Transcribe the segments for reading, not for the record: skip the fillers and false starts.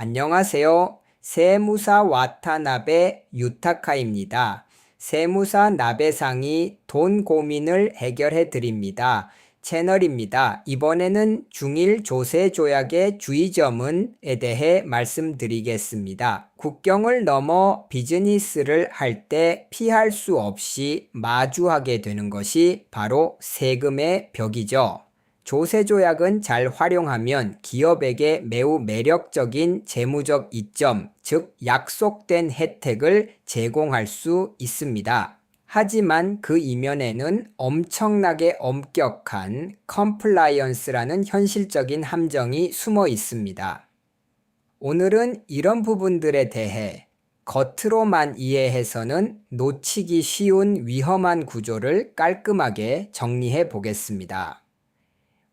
안녕하세요. 세무사 와타나베 유타카입니다. 세무사 나베상이 돈 고민을 해결해 드립니다. 채널입니다. 이번에는 중일 조세 조약의 주의점에 대해 말씀드리겠습니다. 국경을 넘어 비즈니스를 할 때 피할 수 없이 마주하게 되는 것이 바로 세금의 벽이죠. 조세조약은 잘 활용하면 기업에게 매우 매력적인 재무적 이점, 즉 약속된 혜택을 제공할 수 있습니다. 하지만 그 이면에는 엄청나게 엄격한 컴플라이언스라는 현실적인 함정이 숨어 있습니다. 오늘은 이런 부분들에 대해 겉으로만 이해해서는 놓치기 쉬운 위험한 구조를 깔끔하게 정리해 보겠습니다.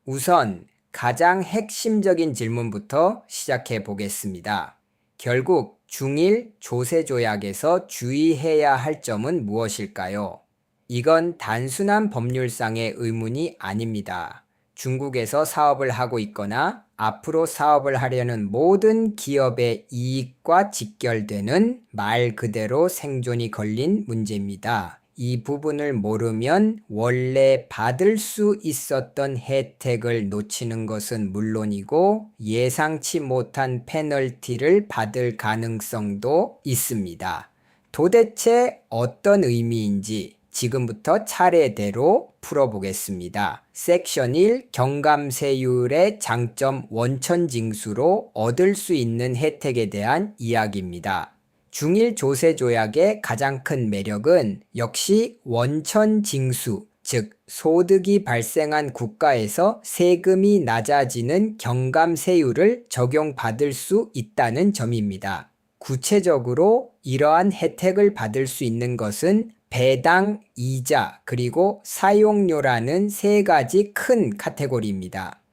우선 가장 핵심적인 질문부터 시작해 보겠습니다. 결국 중일 조세조약에서 주의해야 할 점은 무엇일까요? 이건 단순한 법률상의 의문이 아닙니다. 중국에서 사업을 하고 있거나 앞으로 사업을 하려는 모든 기업의 이익과 직결되는 말 그대로 생존이 걸린 문제입니다. 이 부분을 모르면 원래 받을 수 있었던 혜택을 놓치는 것은 물론이고 예상치 못한 페널티를 받을 가능성도 있습니다. 도대체 어떤 의미인지 지금부터 차례대로 풀어보겠습니다. 섹션 1 경감세율의 장점 원천징수로 얻을 수 있는 혜택에 대한 이야기입니다. 중일 조세조약의 가장 큰 매력은 역시 원천징수, 즉 소득이 발생한 국가에서 세금이 낮아지는 경감세율을 적용받을 수 있다는 점입니다. 구체적으로 이러한 혜택을 받을 수 있는 것은 배당, 이자, 그리고 사용료라는 세 가지 큰 카테고리입니다.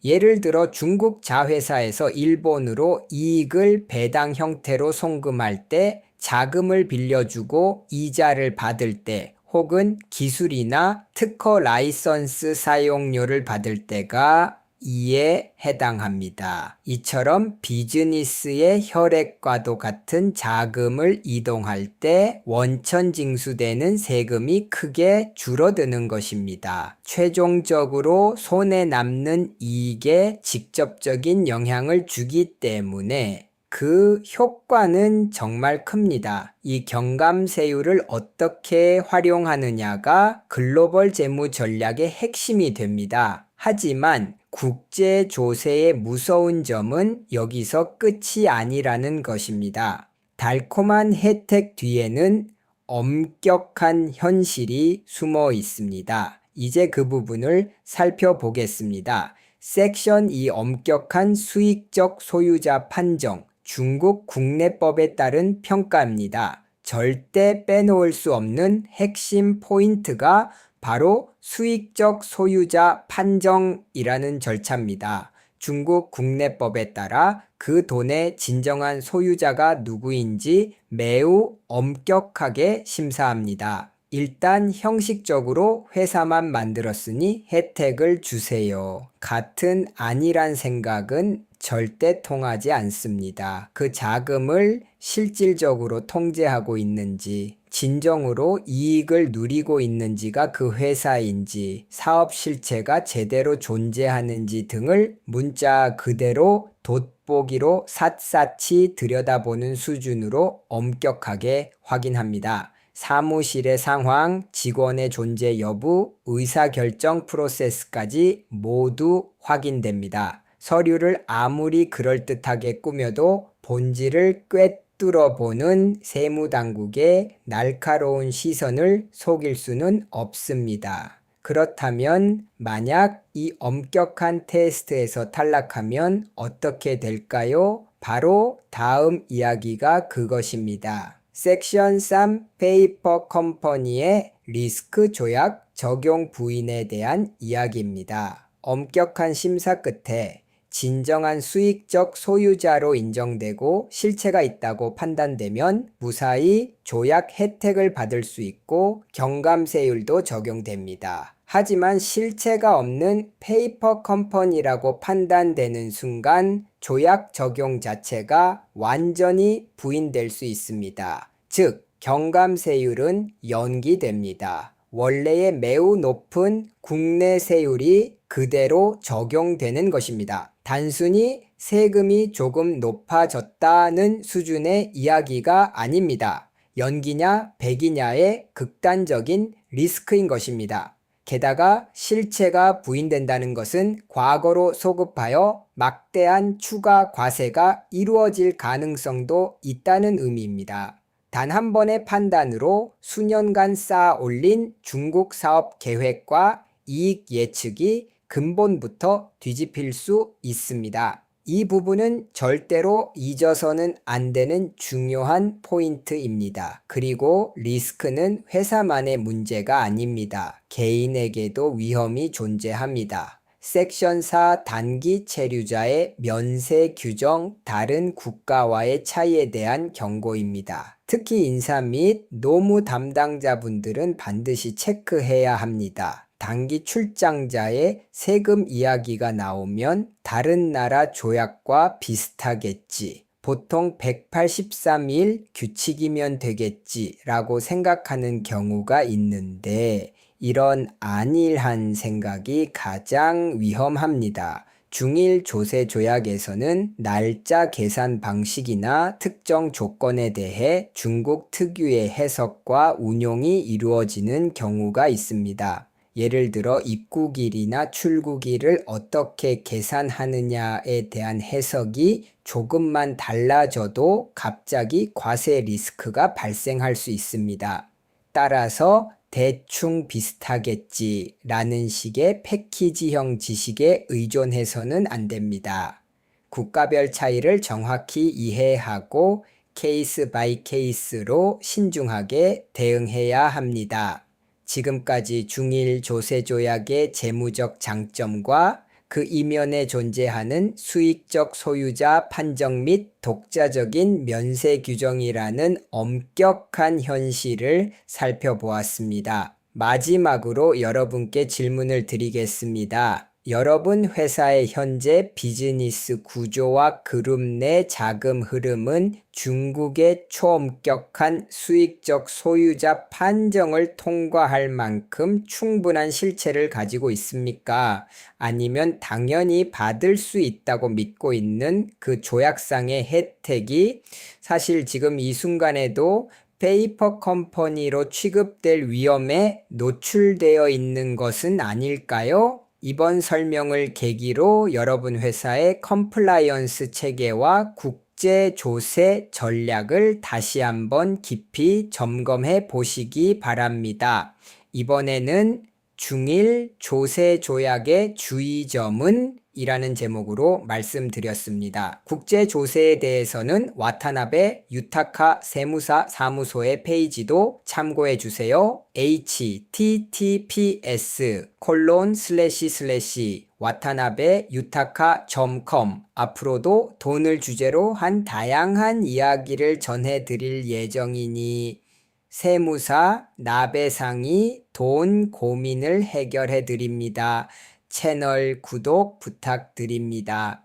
예를 들어 중국 자회사에서 일본으로 이익을 배당 형태로 송금할 때 자금을 빌려주고 이자를 받을 때 혹은 기술이나 특허 라이선스 사용료를 받을 때가 이에 해당합니다. 이처럼 비즈니스의 혈액과도 같은 자금을 이동할 때 원천 징수되는 세금이 크게 줄어드는 것입니다. 최종적으로 손에 남는 이익에 직접적인 영향을 주기 때문에 그 효과는 정말 큽니다. 이 경감세율을 어떻게 활용하느냐가 글로벌 재무 전략의 핵심이 됩니다. 하지만 국제 조세의 무서운 점은 여기서 끝이 아니라는 것입니다. 달콤한 혜택 뒤에는 엄격한 현실이 숨어 있습니다. 이제 그 부분을 살펴보겠습니다. 섹션 2 엄격한 수익적 소유자 판정, 중국 국내법에 따른 평가입니다. 절대 빼놓을 수 없는 핵심 포인트가 바로 수익적 소유자 판정이라는 절차입니다. 중국 국내법에 따라 그 돈의 진정한 소유자가 누구인지 매우 엄격하게 심사합니다. 일단 형식적으로 회사만 만들었으니 혜택을 주세요. 같은 아니란 생각은 절대 통하지 않습니다. 그 자금을 실질적으로 통제하고 있는지, 진정으로 이익을 누리고 있는지가 그 회사인지, 사업 실체가 제대로 존재하는지 등을 문자 그대로 돋보기로 샅샅이 들여다보는 수준으로 엄격하게 확인합니다. 사무실의 상황, 직원의 존재 여부, 의사결정 프로세스까지 모두 확인됩니다. 서류를 아무리 그럴듯하게 꾸며도 본질을 꿰뚫어 보는 세무당국의 날카로운 시선을 속일 수는 없습니다. 그렇다면 만약 이 엄격한 테스트에서 탈락하면 어떻게 될까요? 바로 다음 이야기가 그것입니다. 섹션 3 페이퍼 컴퍼니의 리스크 조약 적용 부인에 대한 이야기입니다. 엄격한 심사 끝에 진정한 수익적 소유자로 인정되고 실체가 있다고 판단되면 무사히 조약 혜택을 받을 수 있고 경감세율도 적용됩니다. 하지만 실체가 없는 페이퍼 컴퍼니라고 판단되는 순간 조약 적용 자체가 완전히 부인될 수 있습니다. 즉, 경감세율은 연기됩니다. 원래의 매우 높은 국내 세율이 그대로 적용되는 것입니다. 단순히 세금이 조금 높아졌다는 수준의 이야기가 아닙니다. 연기냐 백이냐의 극단적인 리스크인 것입니다. 게다가 실체가 부인된다는 것은 과거로 소급하여 막대한 추가 과세가 이루어질 가능성도 있다는 의미입니다. 단 한 번의 판단으로 수년간 쌓아 올린 중국 사업 계획과 이익 예측이 근본부터 뒤집힐 수 있습니다. 이 부분은 절대로 잊어서는 안 되는 중요한 포인트입니다. 그리고 리스크는 회사만의 문제가 아닙니다. 개인에게도 위험이 존재합니다. 섹션 4 단기 체류자의 면세 규정 다른 국가와의 차이에 대한 경고입니다. 특히 인사 및 노무 담당자분들은 반드시 체크해야 합니다. 단기 출장자의 세금 이야기가 나오면 다른 나라 조약과 비슷하겠지. 보통 183일 규칙이면 되겠지 라고 생각하는 경우가 있는데 이런 안일한 생각이 가장 위험합니다. 중일 조세 조약에서는 날짜 계산 방식이나 특정 조건에 대해 중국 특유의 해석과 운용이 이루어지는 경우가 있습니다. 예를 들어 입국일이나 출국일을 어떻게 계산하느냐에 대한 해석이 조금만 달라져도 갑자기 과세 리스크가 발생할 수 있습니다. 따라서 대충 비슷하겠지 라는 식의 패키지형 지식에 의존해서는 안 됩니다. 국가별 차이를 정확히 이해하고 케이스 바이 케이스로 신중하게 대응해야 합니다. 지금까지 중일 조세 조약의 재무적 장점과 그 이면에 존재하는 수익적 소유자 판정 및 독자적인 면세 규정이라는 엄격한 현실을 살펴보았습니다. 마지막으로 여러분께 질문을 드리겠습니다. 여러분 회사의 현재 비즈니스 구조와 그룹 내 자금 흐름은 중국의 초엄격한 수익적 소유자 판정을 통과할 만큼 충분한 실체를 가지고 있습니까? 아니면 당연히 받을 수 있다고 믿고 있는 그 조약상의 혜택이 사실 지금 이 순간에도 페이퍼 컴퍼니로 취급될 위험에 노출되어 있는 것은 아닐까요? 이번 설명을 계기로 여러분 회사의 컴플라이언스 체계와 국제 조세 전략을 다시 한번 깊이 점검해 보시기 바랍니다. 이번에는 중일 조세 조약의 주의점은 이라는 제목으로 말씀드렸습니다. 국제 조세에 대해서는 와타나베 유타카 세무사 사무소의 페이지도 참고해 주세요. https://watanabe-yutaka.com 앞으로도 돈을 주제로 한 다양한 이야기를 전해드릴 예정이니 세무사 나배상이 돈 고민을 해결해 드립니다. 채널 구독 부탁드립니다.